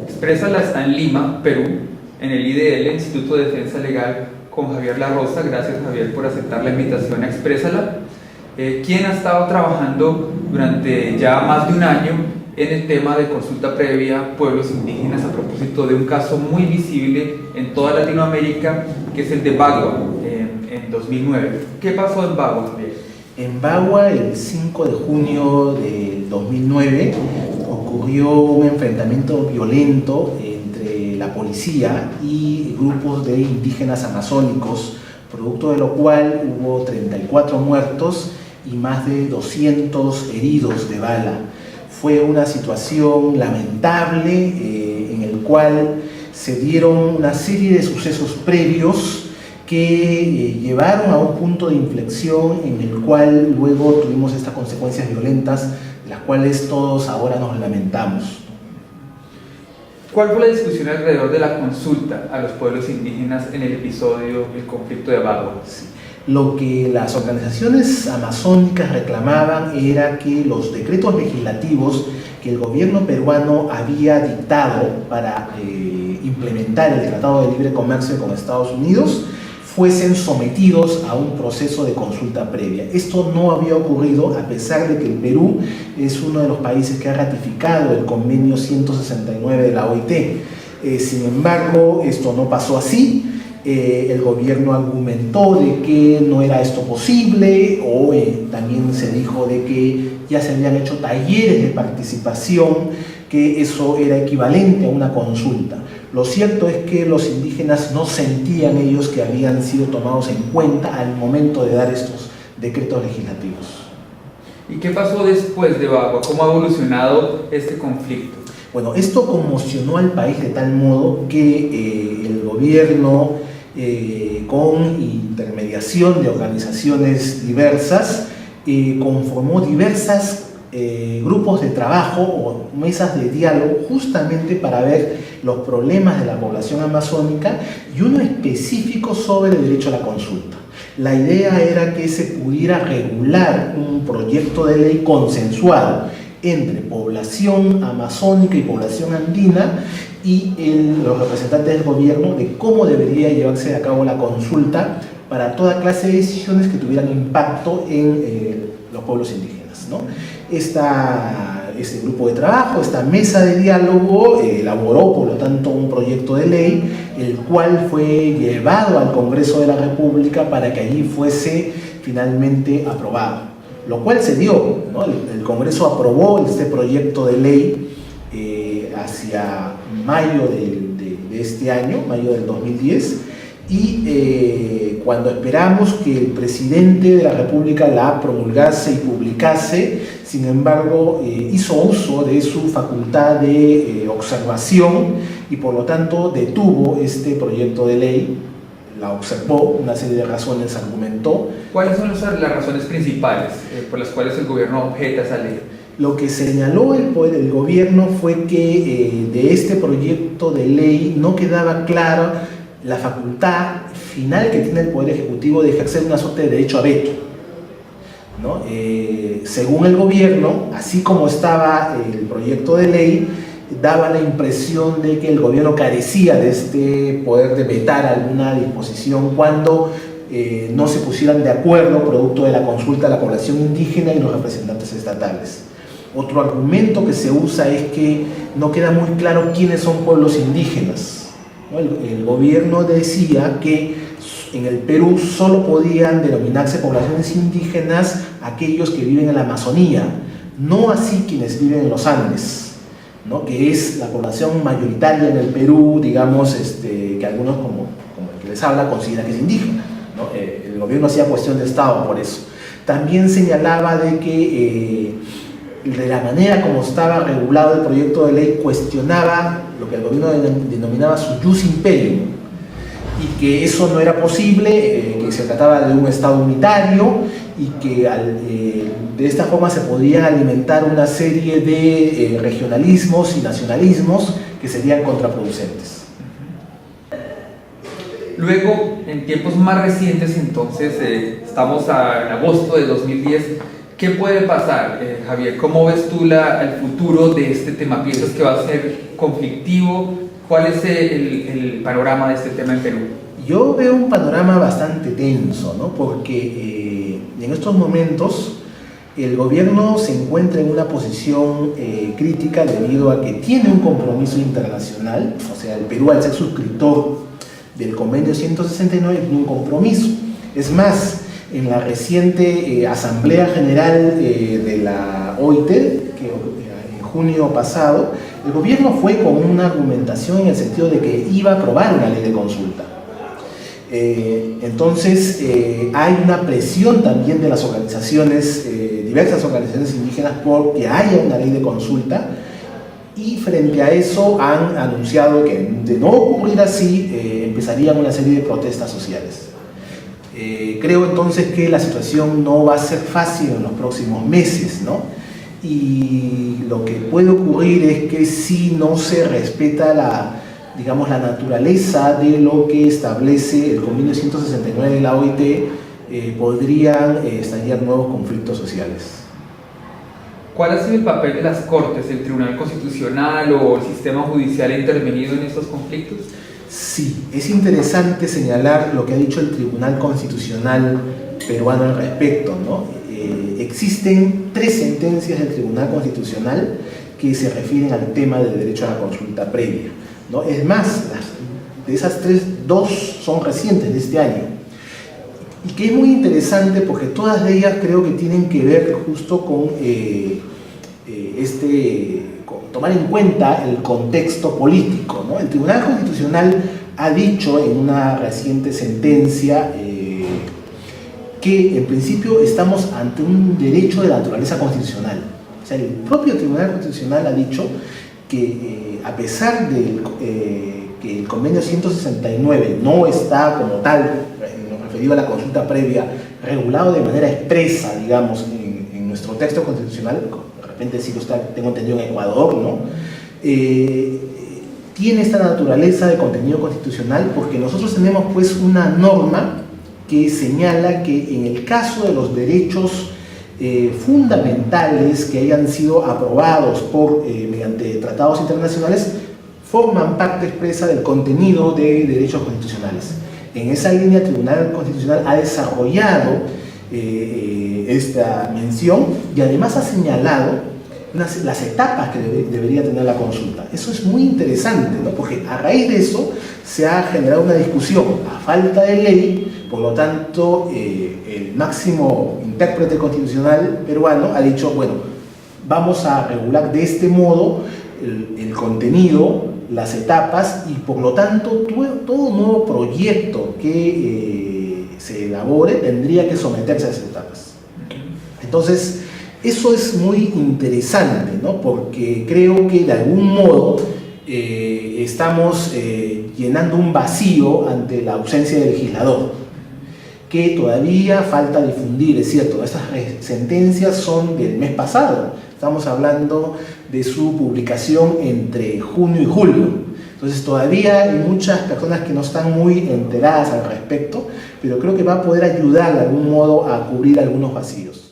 Exprésala está en Lima, Perú, en el IDL, Instituto de Defensa Legal, con Javier La Rosa. Gracias, Javier, por aceptar la invitación a Exprésala, quien ha estado trabajando durante ya más de un año en el tema de consulta previa a pueblos indígenas a propósito de un caso muy visible en toda Latinoamérica, que es el de Bagua, en 2009. ¿Qué pasó en Bagua, Javier? En Bagua, el 5 de junio del 2009, ocurrió un enfrentamiento violento entre la policía y grupos de indígenas amazónicos, producto de lo cual hubo 34 muertos y más de 200 heridos de bala. Fue una situación lamentable en el cual se dieron una serie de sucesos previos que llevaron a un punto de inflexión en el cual luego tuvimos estas consecuencias violentas, de las cuales todos ahora nos lamentamos. ¿Cuál fue la discusión alrededor de la consulta a los pueblos indígenas en el episodio del conflicto de Bagua? Sí. Lo que las organizaciones amazónicas reclamaban era que los decretos legislativos que el gobierno peruano había dictado para implementar el Tratado de Libre Comercio con Estados Unidos fuesen sometidos a un proceso de consulta previa. Esto no había ocurrido, a pesar de que el Perú es uno de los países que ha ratificado el convenio 169 de la OIT. Sin embargo, esto no pasó así. El gobierno argumentó de que no era esto posible, o también se dijo de que ya se habían hecho talleres de participación, que eso era equivalente a una consulta. Lo cierto es que los indígenas no sentían ellos que habían sido tomados en cuenta al momento de dar estos decretos legislativos. ¿Y qué pasó después de Bagua? ¿Cómo ha evolucionado este conflicto? Bueno, esto conmocionó al país de tal modo que el gobierno, con intermediación de organizaciones diversas, conformó diversas grupos de trabajo o mesas de diálogo justamente para ver los problemas de la población amazónica y uno específico sobre el derecho a la consulta. La idea era que se pudiera regular un proyecto de ley consensuado entre población amazónica y población andina y los representantes del gobierno de cómo debería llevarse a cabo la consulta para toda clase de decisiones que tuvieran impacto en los pueblos indígenas, ¿no? Este grupo de trabajo, esta mesa de diálogo, elaboró por lo tanto un proyecto de ley, el cual fue llevado al Congreso de la República para que allí fuese finalmente aprobado, lo cual se dio, ¿no? El Congreso aprobó este proyecto de ley hacia mayo de este año, mayo del 2010, y cuando esperamos que el presidente de la República la promulgase y publicase, sin embargo hizo uso de su facultad de observación y por lo tanto detuvo este proyecto de ley, la observó, una serie de razones argumentó. ¿Cuáles son las razones principales por las cuales el gobierno objeta esa ley? Lo que señaló el gobierno fue que de este proyecto de ley no quedaba clara la facultad final que tiene el Poder Ejecutivo de ejercer una suerte de derecho a veto, ¿no? Según el gobierno, así como estaba el proyecto de ley, daba la impresión de que el gobierno carecía de este poder de vetar alguna disposición cuando no se pusieran de acuerdo producto de la consulta a la población indígena y los representantes estatales. Otro argumento que se usa es que no queda muy claro quiénes son pueblos indígenas. El gobierno decía que en el Perú solo podían denominarse poblaciones indígenas aquellos que viven en la Amazonía, no así quienes viven en los Andes, ¿no? Que es la población mayoritaria en el Perú, digamos, que algunos como el que les habla consideran que es indígena, ¿no? El gobierno hacía cuestión de Estado por eso. También señalaba de que de la manera como estaba regulado el proyecto de ley cuestionaba lo que el gobierno denominaba su jus imperium, y que eso no era posible, que se trataba de un Estado unitario y que de esta forma se podían alimentar una serie de regionalismos y nacionalismos que serían contraproducentes. Luego, en tiempos más recientes, entonces, estamos en agosto de 2010, ¿Qué puede pasar, Javier? ¿Cómo ves tú el futuro de este tema? ¿Piensas que va a ser conflictivo? ¿Cuál es el panorama de este tema en Perú? Yo veo un panorama bastante tenso, ¿no? Porque en estos momentos el gobierno se encuentra en una posición crítica debido a que tiene un compromiso internacional, o sea, el Perú al ser suscriptor del Convenio 169 tiene un compromiso. Es más, en la reciente Asamblea General de la OIT, que en junio pasado, el gobierno fue con una argumentación en el sentido de que iba a aprobar una ley de consulta. Entonces, hay una presión también de las organizaciones, diversas organizaciones indígenas, por que haya una ley de consulta, y frente a eso han anunciado que de no ocurrir así, empezarían una serie de protestas sociales. Creo entonces que la situación no va a ser fácil en los próximos meses, ¿no? Y lo que puede ocurrir es que si no se respeta la naturaleza de lo que establece el Convenio 169 de la OIT, podrían estallar nuevos conflictos sociales. ¿Cuál ha sido el papel de las Cortes, el Tribunal Constitucional o el sistema judicial ha intervenido en estos conflictos? Sí, es interesante señalar lo que ha dicho el Tribunal Constitucional peruano al respecto, ¿no? Existen 3 sentencias del Tribunal Constitucional que se refieren al tema del derecho a la consulta previa, ¿no? Es más, de esas 3, 2 son recientes de este año. Y que es muy interesante porque todas ellas creo que tienen que ver justo con con tomar en cuenta el contexto político, ¿no? El Tribunal Constitucional ha dicho en una reciente sentencia que en principio estamos ante un derecho de la naturaleza constitucional. O sea, el propio Tribunal Constitucional ha dicho que a pesar de que el Convenio 169 no está como tal, en lo referido a la consulta previa, regulado de manera expresa, digamos, en nuestro texto constitucional, de repente sí lo está, tengo entendido, en Ecuador, ¿no? Tiene esta naturaleza de contenido constitucional porque nosotros tenemos pues una norma que señala que en el caso de los derechos fundamentales que hayan sido aprobados mediante tratados internacionales, forman parte expresa del contenido de derechos constitucionales. En esa línea, el Tribunal Constitucional ha desarrollado esta mención y además ha señalado las etapas que debería tener la consulta. Eso es muy interesante, ¿no? Porque a raíz de eso se ha generado una discusión a falta de ley. Por lo tanto, el máximo intérprete constitucional peruano ha dicho, bueno, vamos a regular de este modo el contenido, las etapas, y por lo tanto todo nuevo proyecto que se elabore tendría que someterse a esas etapas. Entonces, eso es muy interesante, ¿no? Porque creo que de algún modo estamos llenando un vacío ante la ausencia del legislador, que todavía falta difundir. Es cierto, estas sentencias son del mes pasado, estamos hablando de su publicación entre junio y julio, entonces todavía hay muchas personas que no están muy enteradas al respecto, pero creo que va a poder ayudar de algún modo a cubrir algunos vacíos.